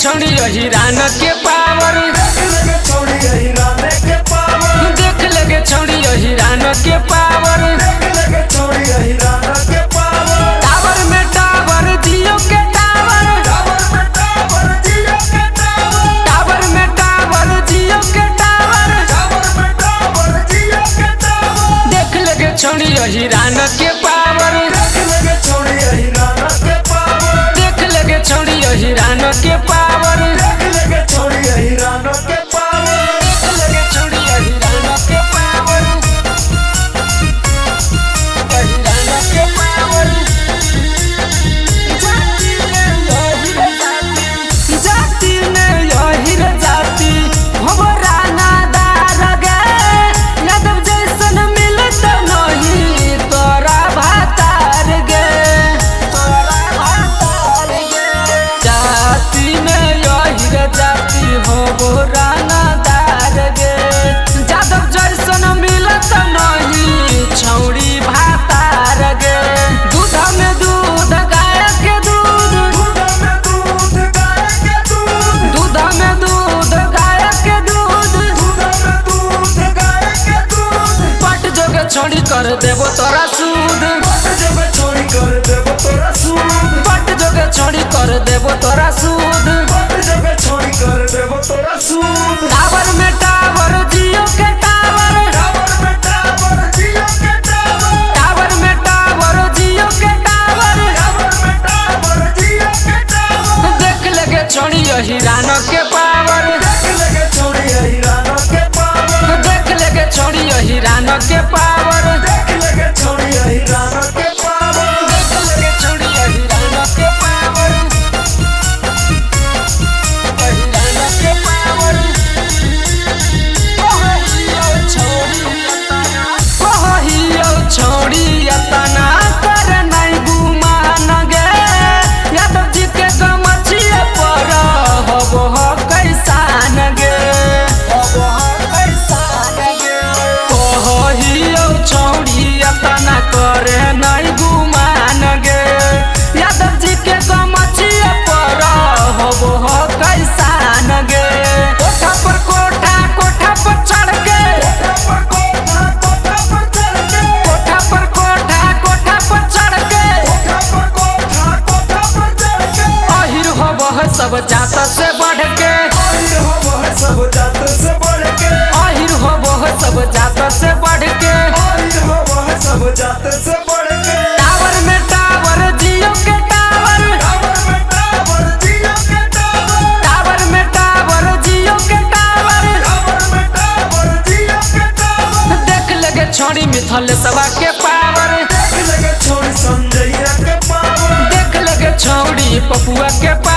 छोड़ी हिरान के पावर, देख लगे छोड़ी हिरान के पावर, देख लगे छोड़ी हिरान के पावर, देख लगे छोड़ी हिरान के पावर। टावर में टावर जियो के टावर, टावर में टावर जियो के टावर, टावर में टावर जियो के टावर, टावर में टावर जियो के टावर। देख लगे छोड़ी हिरान के पावर, देख लगे छोड़ी हिरान के पावर, देख लगे छोड़ी हिरान के पावर, देख लगे छोड़ी हिरान के पावर, देख लगे छोड़ी हिरान के पावर, हिरान के पावर। जाति में यही जाति हो राना दार गे, यादव जैसन मिलत नहीं तोरा भातार गे, तोरा भातार गे। जाति में यही जाति हो राना दार गे, यादव जैसन मिलत नहीं छौड़ी भातार गे। दूध में दूध गाय के दूध, दूध में दूध गाय के दूध, दूध में दूध गाय के दूध, दूध में दूध गाय के दूध। पट जोगे छोड़ी कर देबो तोरा सूद, पट जब छोड़ी कर देबो तोरा सूद, पट जोगे छोड़ी कर देबो तोरा सूद। पट जब छोड़ी कर देबो तोरा सूद। टावर में टावर जियो के टावर, टावर में टावर जियो के टावर, टावर में टावर जियो के टावर, टावर में टावर जियो के टावर। देख लगे छोड़ी हिरान के पावर, देख लगे छोड़ी हिरान के पावर, देख लगे छोड़ी हिरान के पावर, देख लगे छोड़ी हिरान के पावर, देख लगे छोड़ी हिरान के पावर, हिरान के पावर। कहियो छोड़ी अतना कर नहीं गुमान गे, यादव जी के गमछिए पर हबो ह कैसान गे, हबो ह कैसान गे। कहियो छोड़ी अतना करे नहीं गुमान गे, यादव जी के गमछिए पर हबो ह कैसान गे। कोठा पर कोठा, कोठा पर चढ़ के, कोठा पर चढ़ के, कोठा पर कोठा, कोठा पर चढ़ के, कोठा पर चढ़ के। अहिर होबह सब जात से बढ़ के, अहिर होबह सब जात से बढ़ के, अहिर होबह सब जात से बढ़ के। अहिर होबह सब जात से बढ़ के। टावर में टावर जियो के टावर, टावर में टावर जियो के टावर, टावर में टावर जियो के टावर, टावर में टावर जियो के टावर। देख लगे छोड़ी मिथल सभा के पावर, देख लगे छोड़ी संजय के पावर, देख लगे छोड़ी पपुआ के पावर।